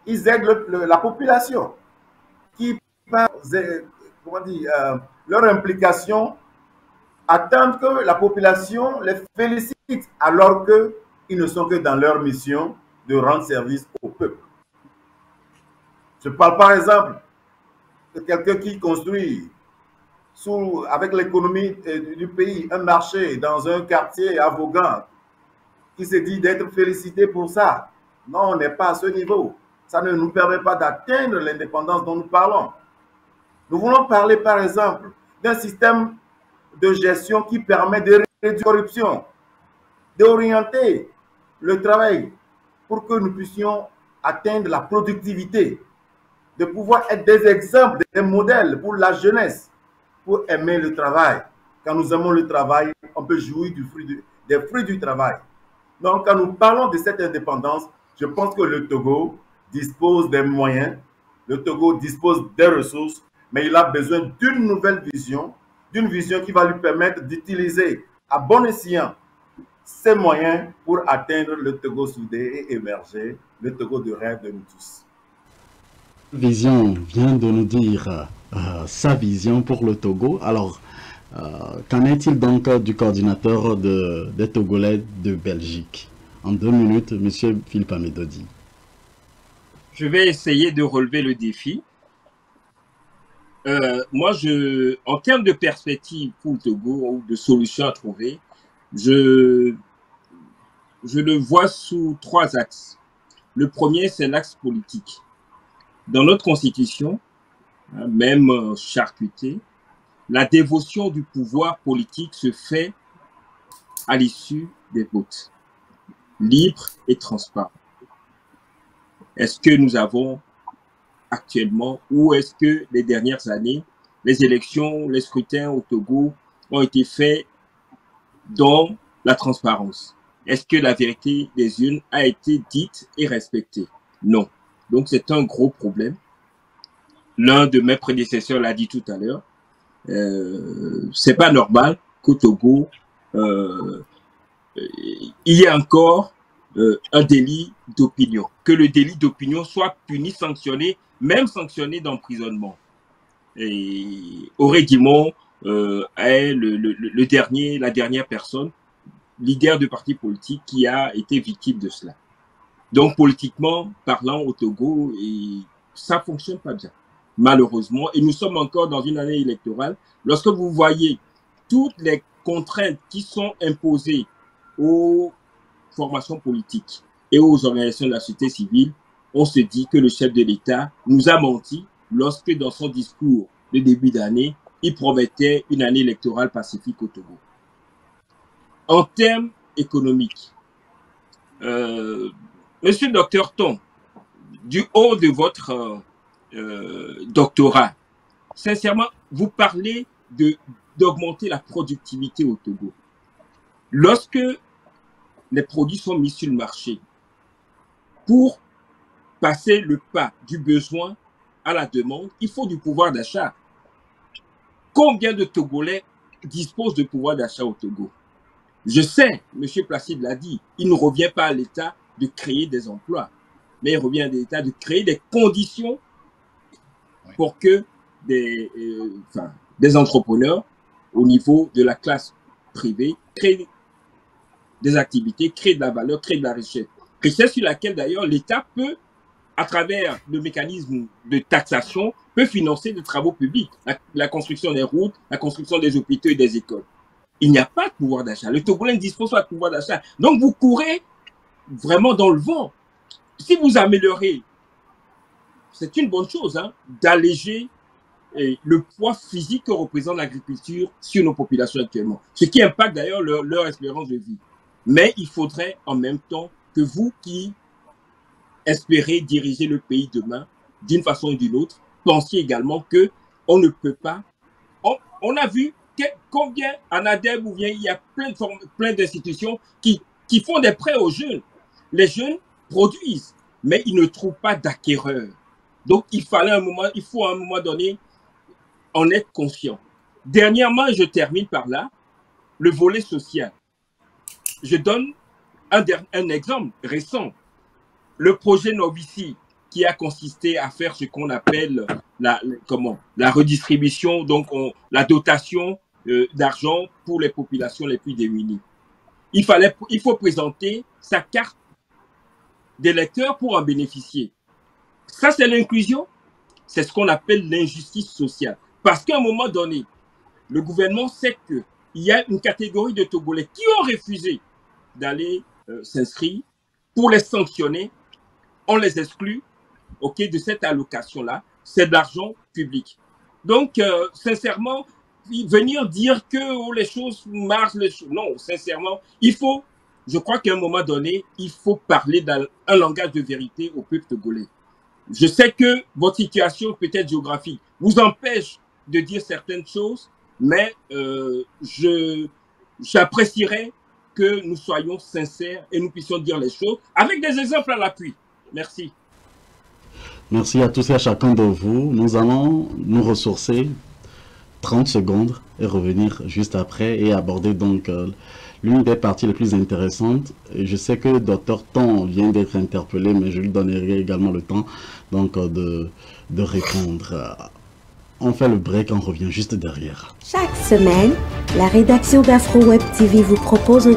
ils aident la population, qui, par leur implication, attendent que la population les félicite alors qu'ils ne sont que dans leur mission de rendre service au peuple. Je parle par exemple de quelqu'un qui construit avec l'économie du pays un marché dans un quartier à Vaughan, qui se dit d'être félicité pour ça. Non, on n'est pas à ce niveau. Ça ne nous permet pas d'atteindre l'indépendance dont nous parlons. Nous voulons parler par exemple d'un système de gestion qui permet de réduire la corruption, d'orienter le travail pour que nous puissions atteindre la productivité, de pouvoir être des exemples, des modèles pour la jeunesse, pour aimer le travail. Quand nous aimons le travail, on peut jouir des fruits du travail. Donc, quand nous parlons de cette indépendance, je pense que le Togo dispose des moyens, le Togo dispose des ressources, mais il a besoin d'une nouvelle vision, d'une vision qui va lui permettre d'utiliser à bon escient ces moyens pour atteindre le Togo soudé et émerger, le Togo de rêve de nous tous. Vision vient de nous dire sa vision pour le Togo. Alors, qu'en est-il donc du coordinateur des Togolais de Belgique? En 2 minutes, M. Philippe Amédodi. Je vais essayer de relever le défi. Moi, en termes de perspective pour le Togo ou de solutions à trouver, je le vois sous 3 axes. Le premier, c'est l'axe politique. Dans notre constitution, même charcutée, la dévotion du pouvoir politique se fait à l'issue des votes, libres et transparents. Est-ce que nous avons actuellement, ou est-ce que les dernières années, les élections, les scrutins au Togo ont été faits dans la transparence? Est-ce que la vérité des urnes a été dite et respectée? Non. Donc, c'est un gros problème. L'un de mes prédécesseurs l'a dit tout à l'heure. C'est pas normal qu'au Togo, il y ait encore un délit d'opinion. Que le délit d'opinion soit puni, sanctionné, même sanctionné d'emprisonnement. Et Auré Guimond est la dernière personne, leader de parti politique, qui a été victime de cela. Donc, politiquement parlant au Togo, ça ne fonctionne pas bien, malheureusement. Et nous sommes encore dans une année électorale. Lorsque vous voyez toutes les contraintes qui sont imposées aux formations politiques et aux organisations de la société civile, on se dit que le chef de l'État nous a menti lorsque, dans son discours de début d'année, il promettait une année électorale pacifique au Togo. En termes économiques, Monsieur le docteur Ton, du haut de votre doctorat, sincèrement, vous parlez d'augmenter la productivité au Togo. Lorsque les produits sont mis sur le marché, pour passer le pas du besoin à la demande, il faut du pouvoir d'achat. Combien de Togolais disposent de pouvoir d'achat au Togo? Je sais, M. Placide l'a dit, il ne revient pas à l'État de créer des emplois, mais il revient à l'État de créer des conditions pour que des entrepreneurs au niveau de la classe privée créent des activités, créent de la valeur, créent de la richesse. Richesse sur laquelle d'ailleurs l'État peut, à travers le mécanisme de taxation, peut financer des travaux publics, la construction des routes, la construction des hôpitaux et des écoles. Il n'y a pas de pouvoir d'achat. Le Togolais ne dispose pas de pouvoir d'achat. Donc vous courez vraiment dans le vent. Si vous améliorez, c'est une bonne chose, hein, d'alléger le poids physique que représente l'agriculture sur nos populations actuellement. Ce qui impacte d'ailleurs leur espérance de vie. Mais il faudrait en même temps que vous qui espérez diriger le pays demain, d'une façon ou d'une autre, pensiez également qu'on ne peut pas. On a vu combien en ADEB ou bien il y a plein d'institutions qui font des prêts aux jeunes. Les jeunes produisent, mais ils ne trouvent pas d'acquéreurs. Donc il faut à un moment donné en être conscient. Dernièrement, je termine par là, le volet social. Je donne un exemple récent. Le projet Novici, qui a consisté à faire ce qu'on appelle la redistribution, donc la dotation d'argent pour les populations les plus démunies. Il faut présenter sa carte d'électeur pour en bénéficier. Ça, c'est l'inclusion. C'est ce qu'on appelle l'injustice sociale. Parce qu'à un moment donné, le gouvernement sait qu'il y a une catégorie de Togolais qui ont refusé d'aller s'inscrire. Pour les sanctionner, on les exclut de cette allocation-là. C'est de l'argent public. Donc, sincèrement, venir dire que les choses marchent, non, sincèrement, je crois qu'à un moment donné, il faut parler dans un langage de vérité au peuple togolais. Je sais que votre situation, peut-être géographique, vous empêche de dire certaines choses, mais j'apprécierais que nous soyons sincères et nous puissions dire les choses avec des exemples à l'appui. Merci. Merci à tous et à chacun de vous. Nous allons nous ressourcer 30 secondes et revenir juste après et aborder donc l'une des parties les plus intéressantes. Et je sais que Dr Ton vient d'être interpellé, mais je lui donnerai également le temps donc de répondre. On fait le break, on revient juste derrière. Chaque semaine, la rédaction d'Afro Web TV vous propose un